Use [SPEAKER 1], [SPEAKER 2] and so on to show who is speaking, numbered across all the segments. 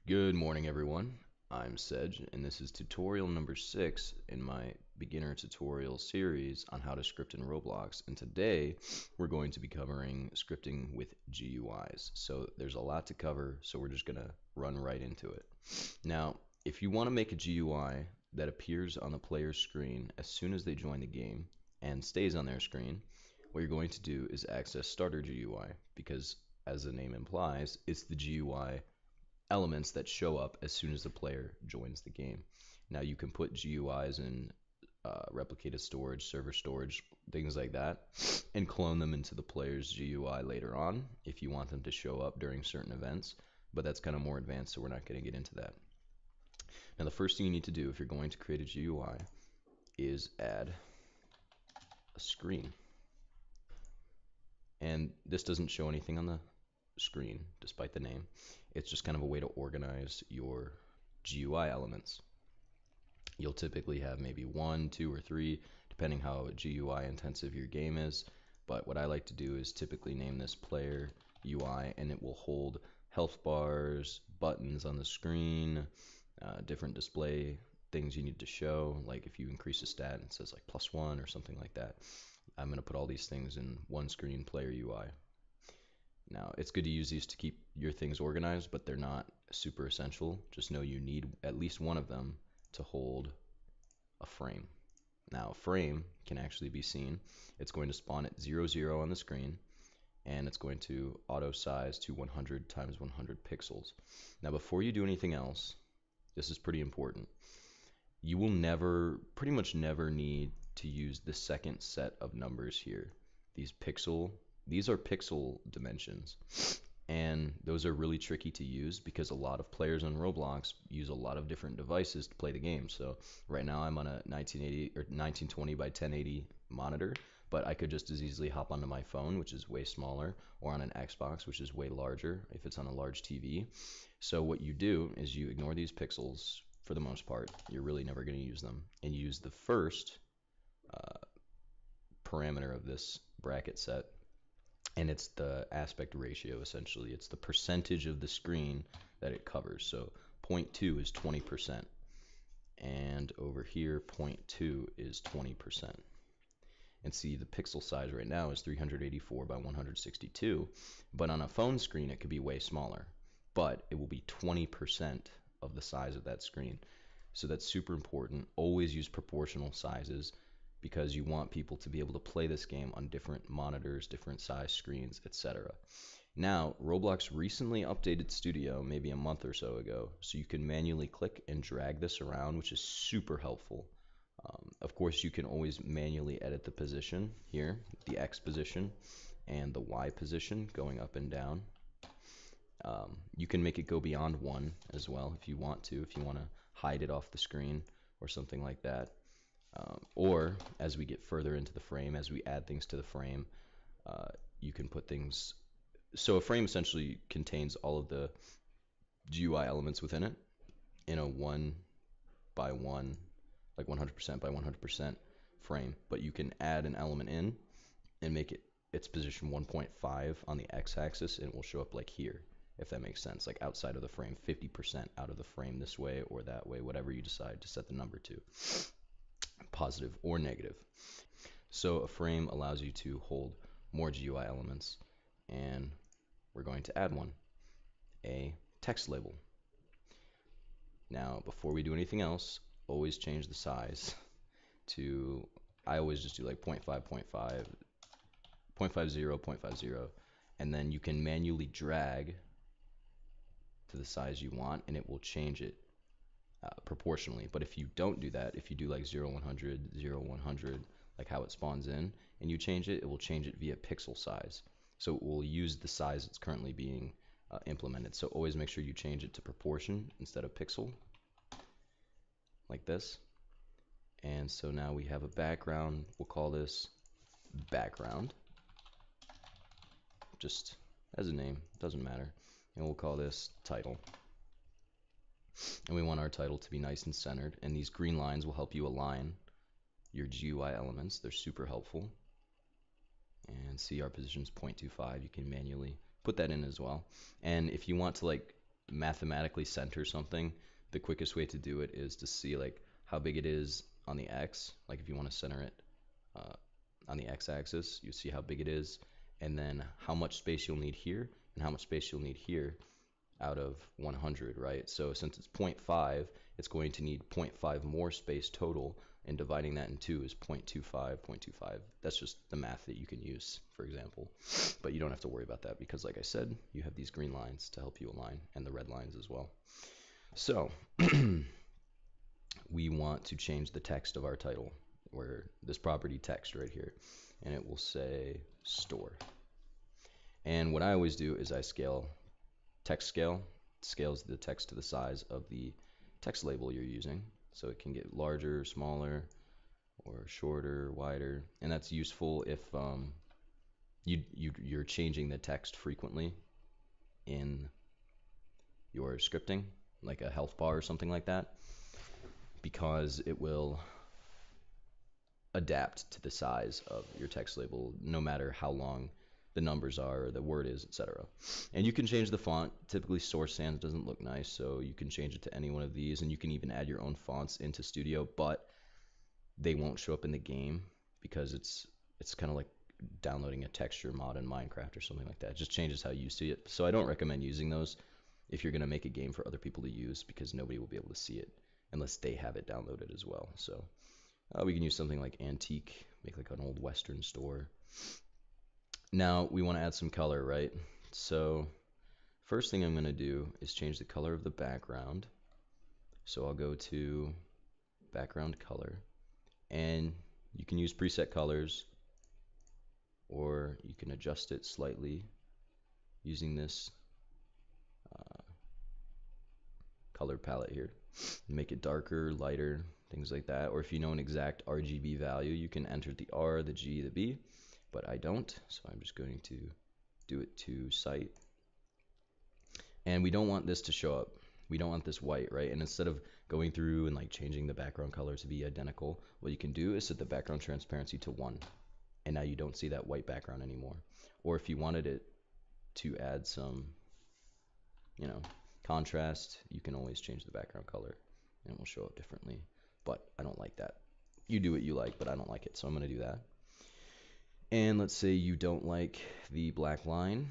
[SPEAKER 1] Good morning, everyone. I'm Sedge, and this is tutorial number 6 in my beginner tutorial series on how to script in Roblox. And today we're going to be covering scripting with GUIs. So there's a lot to cover, so we're just going to run right into it. Now, if you want to make a GUI that appears on the player's screen as soon as they join the game and stays on their screen, what you're going to do is access Starter GUI, because as the name implies, it's the GUI elements that show up as soon as the player joins the game. Now you can put GUIs in replicated storage, server storage, things like that, and clone them into the player's GUI later on if you want them to show up during certain events, but that's kind of more advanced, so we're not going to get into that. Now the first thing you need to do if you're going to create a GUI is add a screen. And this doesn't show anything on the screen despite the name. It's just kind of a way to organize your GUI elements. You'll typically have maybe 1, 2, or 3 depending how GUI intensive your game is, but what I like to do is typically name this player UI, and it will hold health bars, buttons on the screen, different display things you need to show, like if you increase a stat and it says like +1 or something like that. I'm going to put all these things in one screen player UI. Now, it's good to use these to keep your things organized, but they're not super essential. Just know you need at least one of them to hold a frame. Now, a frame can actually be seen. It's going to spawn at 0, 0 on the screen, and it's going to auto size to 100 times 100 pixels. Now, before you do anything else, this is pretty important. You will pretty much never need to use the second set of numbers here. These are pixel dimensions, and those are really tricky to use because a lot of players on Roblox use a lot of different devices to play the game. So right now I'm on a 1980 or 1920 by 1080 monitor, but I could just as easily hop onto my phone, which is way smaller, or on an Xbox, which is way larger if it's on a large TV. So what you do is you ignore these pixels for the most part. You're really never going to use them, and use the first parameter of this bracket set, and it's the aspect ratio. Essentially, it's the percentage of the screen that it covers. So 0.2 is 20%, and over here 0.2 is 20%. And see, the pixel size right now is 384 by 162, but on a phone screen it could be way smaller, but it will be 20% of the size of that screen. So that's super important. Always use proportional sizes, because you want people to be able to play this game on different monitors, different size screens, etc. Now, Roblox recently updated Studio maybe a month or so ago, so you can manually click and drag this around, which is super helpful. Of course, you can always manually edit the position here, the X position and the Y position going up and down. You can make it go beyond 1 as well if you want to hide it off the screen or something like that. Or as we get further into the frame, as we add things to the frame, you can put things. So a frame essentially contains all of the GUI elements within it in a 1 by 1, like 100% by 100% frame. But you can add an element in and make it its position 1.5 on the x-axis, and it will show up like here, if that makes sense, like outside of the frame, 50% out of the frame this way or that way, whatever you decide to set the number to, positive or negative. So a frame allows you to hold more GUI elements, and we're going to add one, a text label. Now, before we do anything else, always change the size to, I always just do like 0.5, 0.5, 0.50, 0.50, and then you can manually drag to the size you want, and it will change it proportionally. But if you don't do that, if you do like 0, 100, 0, 100, like how it spawns in, and you change it, it will change it via pixel size. So it will use the size it's currently being implemented. So always make sure you change it to proportion instead of pixel, like this. And so now we have a background. We'll call this background, just as a name, doesn't matter. And we'll call this title. And we want our title to be nice and centered, and these green lines will help you align your GUI elements. They're super helpful. And see our position's 0.25. You can manually put that in as well. And if you want to like mathematically center something, the quickest way to do it is to see like how big it is on the X. Like if you want to center it on the X-axis, you see how big it is, and then how much space you'll need here and how much space you'll need here out of 100, right? So since it's 0.5, it's going to need 0.5 more space total, and dividing that in 2 is 0.25, 0.25. That's just the math that you can use, for example. But you don't have to worry about that because, like I said, you have these green lines to help you align, and the red lines as well. So we want to change the text of our title, where this property text right here, and it will say store. And what I always do is I scale text scale. It scales the text to the size of the text label you're using, so it can get larger, smaller, or shorter, wider. And that's useful if you're changing the text frequently in your scripting, like a health bar or something like that, because it will adapt to the size of your text label no matter how long the numbers are or the word is, etc. And you can change the font. Typically Source Sans doesn't look nice, so you can change it to any one of these, and you can even add your own fonts into Studio, but they won't show up in the game because it's kind of like downloading a texture mod in Minecraft or something like that. It just changes how you see it. So I don't recommend using those if you're going to make a game for other people to use, because nobody will be able to see it unless they have it downloaded as well. So we can use something like Antique, make like an old Western store. Now we want to add some color, right? So first thing I'm going to do is change the color of the background. So I'll go to background color, and you can use preset colors, or you can adjust it slightly using this color palette here. Make it darker, lighter, things like that. Or if you know an exact RGB value, you can enter the R, the G, the B, but I don't, so I'm just going to do it to site. And we don't want this to show up. We don't want this white, right? And instead of going through and like changing the background color to be identical, what you can do is set the background transparency to 1. And now you don't see that white background anymore. Or if you wanted it to add some, contrast, you can always change the background color and it will show up differently. But I don't like that. You do what you like, but I don't like it, so I'm going to do that. And let's say you don't like the black line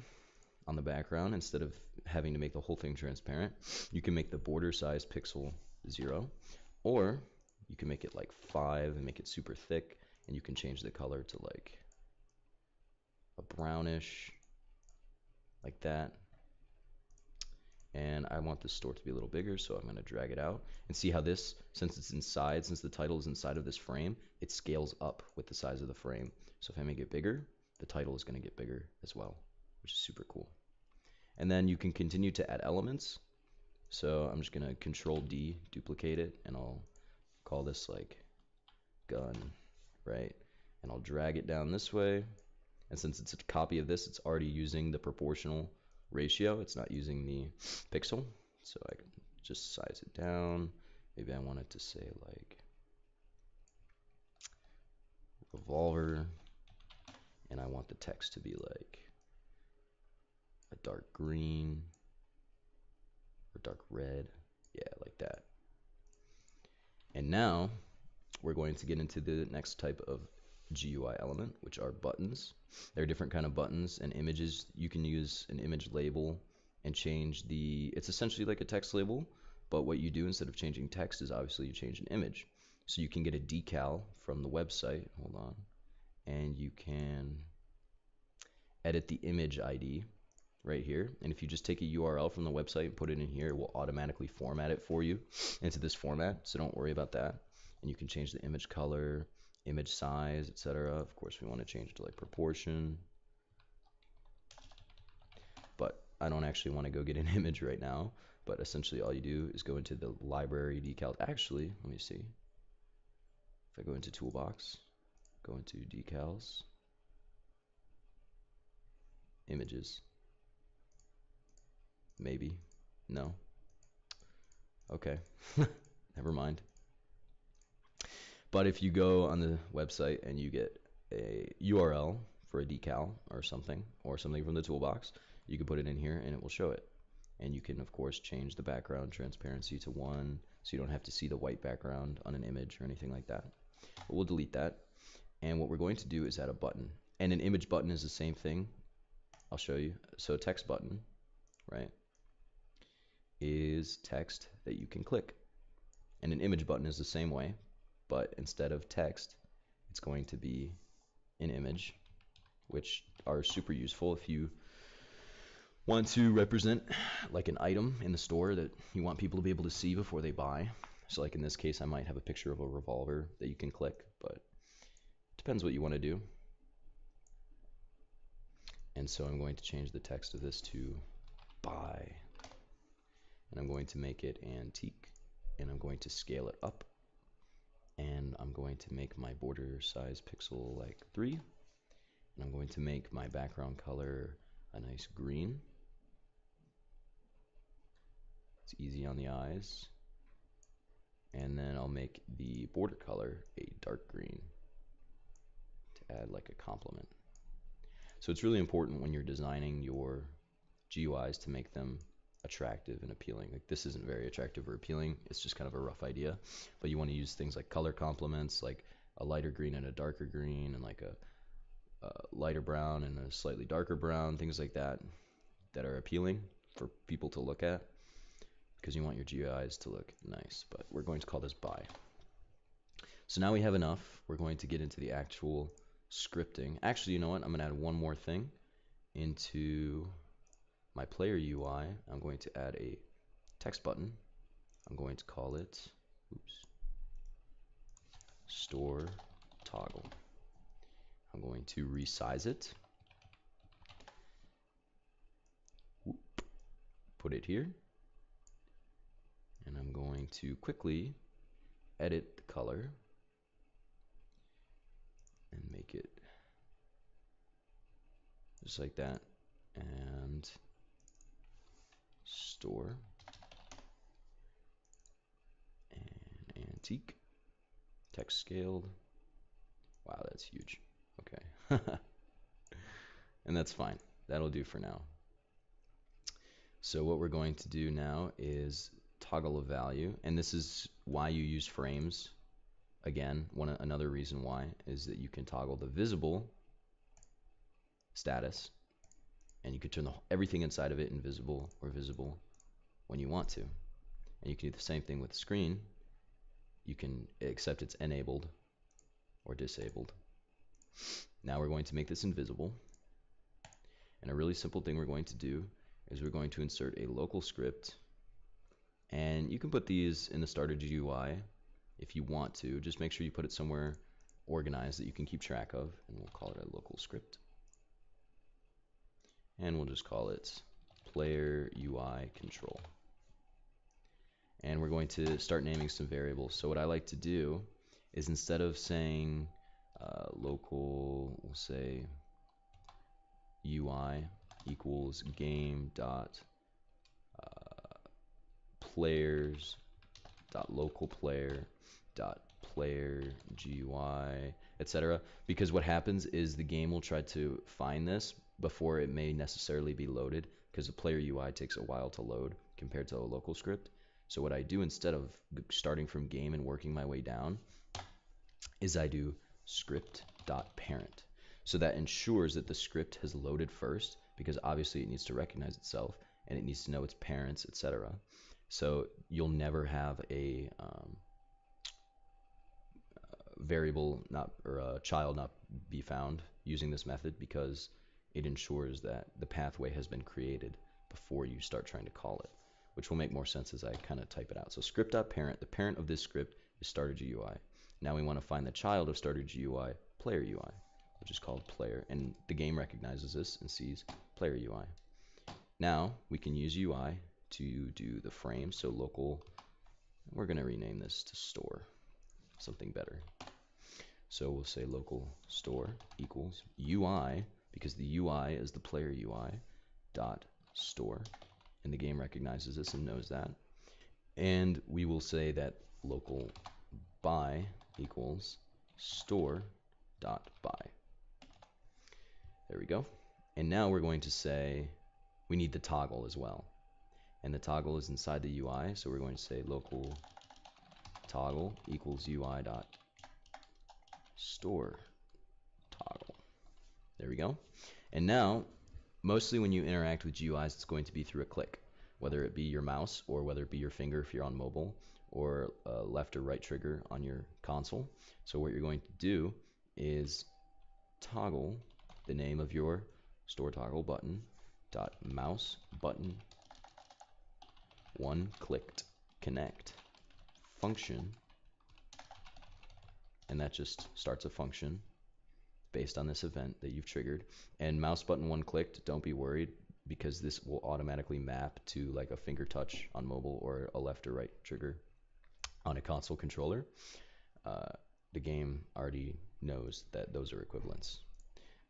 [SPEAKER 1] on the background. Instead of having to make the whole thing transparent, you can make the border size pixel 0, or you can make it like 5 and make it super thick, and you can change the color to like a brownish, like that. And I want this store to be a little bigger, so I'm going to drag it out. And see how this, since the title is inside of this frame, it scales up with the size of the frame. So if I make it bigger, the title is going to get bigger as well, which is super cool. And then you can continue to add elements. So I'm just going to Control D, duplicate it, and I'll call this like gun, right? And I'll drag it down this way. And since it's a copy of this, it's already using the proportional ratio. It's not using the pixel. So I can just size it down. Maybe I want it to say like revolver, and I want the text to be like a dark green or dark red. Yeah, like that. And now we're going to get into the next type of GUI element, which are buttons. There are different kind of buttons and images. You can use an image label and change it's essentially like a text label, but what you do instead of changing text is obviously you change an image. So you can get a decal from the website, hold on, and you can edit the image ID right here. And if you just take a URL from the website and put it in here, it will automatically format it for you into this format, so don't worry about that. And you can change the image color, image size, etc. Of course, we want to change it to like proportion, but I don't actually want to go get an image right now. But essentially all you do is go into the library decal. Actually, let me see. If I go into toolbox, go into decals, images, maybe, no, okay, never mind. But if you go on the website and you get a URL for a decal or something from the toolbox, you can put it in here and it will show it. And you can, of course, change the background transparency to 1, so you don't have to see the white background on an image or anything like that. But we'll delete that. And what we're going to do is add a button. And an image button is the same thing. I'll show you. So a text button, right, is text that you can click. And an image button is the same way, but instead of text, it's going to be an image, which are super useful if you want to represent like an item in the store that you want people to be able to see before they buy. So like in this case, I might have a picture of a revolver that you can click, but it depends what you want to do. And so I'm going to change the text of this to buy. And I'm going to make it antique. And I'm going to scale it up. And I'm going to make my border size pixel like 3. And I'm going to make my background color a nice green. It's easy on the eyes. And then I'll make the border color a dark green to add like a complement. So it's really important when you're designing your GUIs to make them attractive and appealing. Like this isn't very attractive or appealing, it's just kind of a rough idea, but you want to use things like color complements, like a lighter green and a darker green, and like a lighter brown and a slightly darker brown, things like that that are appealing for people to look at, because you want your GUIs to look nice. But we're going to call this buy. So now we have enough. We're going to get into the actual scripting. Actually, you know what? I'm going to add one more thing into my player UI. I'm going to add a text button. I'm going to call it, store toggle. I'm going to resize it. Put it here. And I'm going to quickly edit the color and make it just like that. And store and antique, text scaled. Wow, that's huge. Okay. And that's fine. That'll do for now. So what we're going to do now is toggle a value, and this is why you use frames. Again, another reason why is that you can toggle the visible status, and you can turn everything inside of it invisible or visible when you want to. And you can do the same thing with the screen. You can accept it's enabled or disabled. Now we're going to make this invisible. And a really simple thing we're going to do is we're going to insert a local script. And you can put these in the starter GUI if you want to. Just make sure you put it somewhere organized that you can keep track of. And we'll call it a local script. And we'll just call it player UI control. And we're going to start naming some variables. So what I like to do is, instead of saying local, we'll say UI equals game dot players dot local player dot player GUI, etc. Because what happens is the game will try to find this before it may necessarily be loaded, because the player UI takes a while to load compared to a local script. So what I do, instead of starting from game and working my way down, is I do script.parent. So that ensures that the script has loaded first, because obviously it needs to recognize itself and it needs to know its parents, etc. So you'll never have a variable or a child not be found using this method, because it ensures that the pathway has been created before you start trying to call it, which will make more sense as I kind of type it out. So script.parent, the parent of this script is starter GUI. Now we want to find the child of starter GUI, player UI, which is called player, and the game recognizes this and sees player UI. Now we can use UI to do the frame. So local, we're going to rename this to store, something better. So we'll say local store equals UI, because the UI is the player UI, dot store, and the game recognizes this and knows that. And we will say that local by equals store dot buy. There we go. And now we're going to say we need the toggle as well. And the toggle is inside the UI, so we're going to say local toggle equals UI dot store toggle. There we go. And now, mostly when you interact with GUIs, it's going to be through a click, whether it be your mouse or whether it be your finger if you're on mobile, or a left or right trigger on your console. So what you're going to do is toggle the name of your store toggle button dot mouse button one clicked connect function, and that just starts a function based on this event that you've triggered. And mouse button one clicked, don't be worried, because this will automatically map to like a finger touch on mobile or a left or right trigger on a console controller. The game already knows that those are equivalents.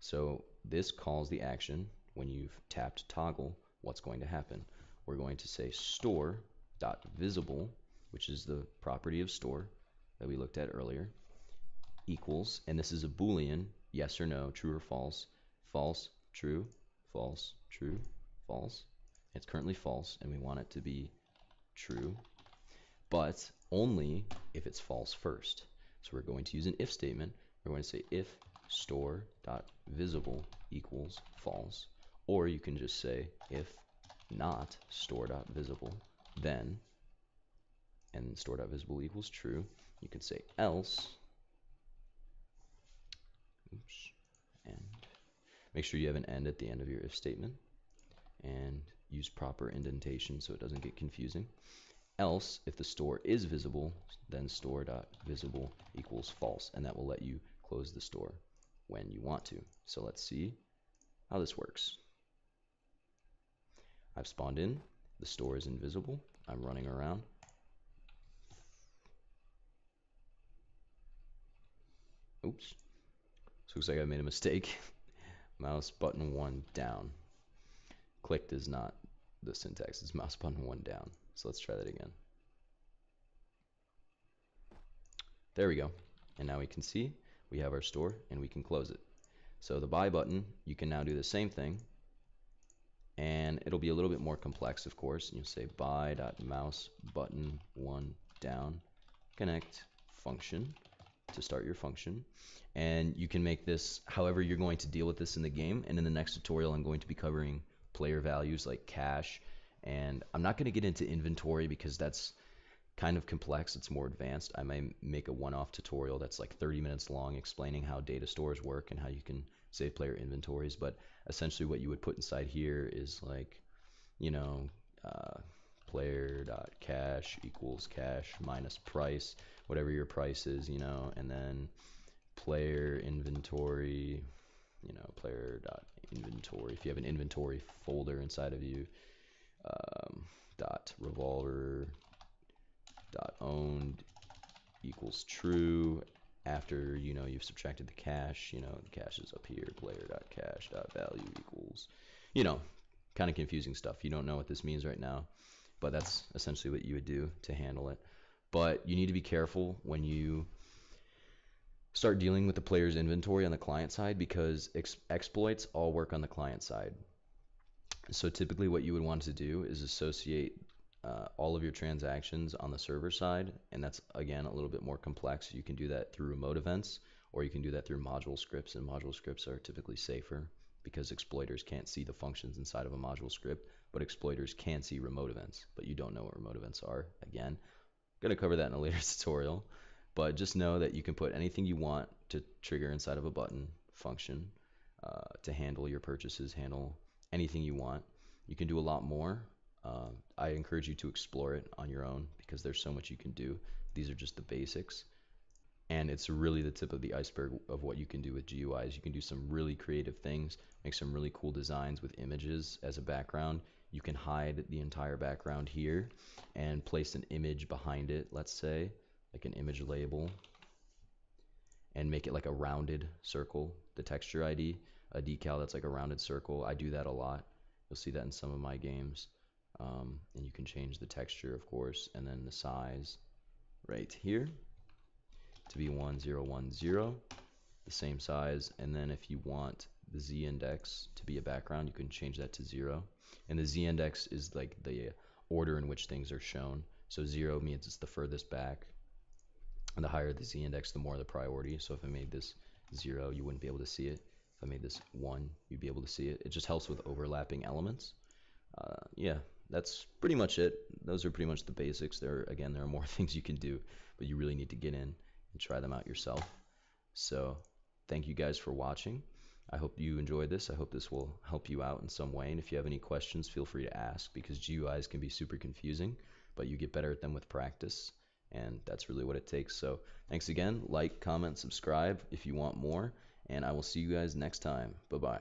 [SPEAKER 1] So this calls the action when you've tapped toggle. What's going to happen? We're going to say store.visible, which is the property of store that we looked at earlier, equals, and this is a Boolean, yes or no, true or false, false, true, false, true, false. It's currently false, and we want it to be true, but only if it's false first. So we're going to use an if statement. We're going to say if store.visible equals false, or you can just say if not store.visible, then, and store.visible equals true. You can say else, and make sure you have an end at the end of your if statement, and use proper indentation so it doesn't get confusing. Else, if the store is visible, then store.visible equals false, and that will let you close the store when you want to. So let's see how this works. I've spawned in, the store is invisible, I'm running around. Oops, so looks like I made a mistake. Mouse button one down. Clicked is not the syntax, it's mouse button one down. So let's try that again. There we go. And now we can see we have our store and we can close it. So the buy button, you can now do the same thing, and it'll be a little bit more complex, of course. And you'll say buy.mouse button one down connect function to start your function. And you can make this however you're going to deal with this in the game. And in the next tutorial, I'm going to be covering player values like cash, and I'm not going to get into inventory because that's kind of complex. It's more advanced. I may make a one-off tutorial that's like 30 minutes long explaining how data stores work and how you can save player inventories. But essentially what you would put inside here is like, you know, player.cash equals cash minus price, whatever your price is, you know, and then player inventory, you know, player.inventory. If you have an inventory folder inside of you, dot revolver dot owned equals true. After, you know, you've subtracted the cache, you know, the cache is up here, player.cache.value equals, you know, kind of confusing stuff. You don't know what this means right now, but that's essentially what you would do to handle it. But you need to be careful when you start dealing with the player's inventory on the client side, because exploits all work on the client side. So typically what you would want to do is associate all of your transactions on the server side, and that's again a little bit more complex. You can do that through remote events, or you can do that through module scripts, and module scripts are typically safer because exploiters can't see the functions inside of a module script, but exploiters can see remote events, but you don't know what remote events are. Again, I'm going to cover that in a later tutorial, but just know that you can put anything you want to trigger inside of a button function to handle your purchases, handle anything you want. You can do a lot more. I encourage you to explore it on your own because there's so much you can do. These are just the basics, and it's really the tip of the iceberg of what you can do with GUIs. You can do some really creative things, make some really cool designs with images as a background. You can hide the entire background here and place an image behind it, let's say, like an image label, and make it like a rounded circle, the texture ID, a decal that's like a rounded circle. I do that a lot. You'll see that in some of my games. And you can change the texture, of course, and then the size right here. to be 1010, the same size. And then if you want the Z index to be a background, you can change that to 0. And the Z index is like the order in which things are shown. So 0 means it's the furthest back. And the higher the Z index, the more the priority. So if I made this 0, you wouldn't be able to see it. If I made this 1, you'd be able to see it. It just helps with overlapping elements. Yeah, that's pretty much it. Those are pretty much the basics. There are more things you can do, but you really need to get in and try them out yourself. So thank you guys for watching. I hope you enjoyed this. I hope this will help you out in some way. And if you have any questions, feel free to ask, because GUIs can be super confusing, but you get better at them with practice. And that's really what it takes. So thanks again. Like, comment, subscribe if you want more. And I will see you guys next time. Bye-bye.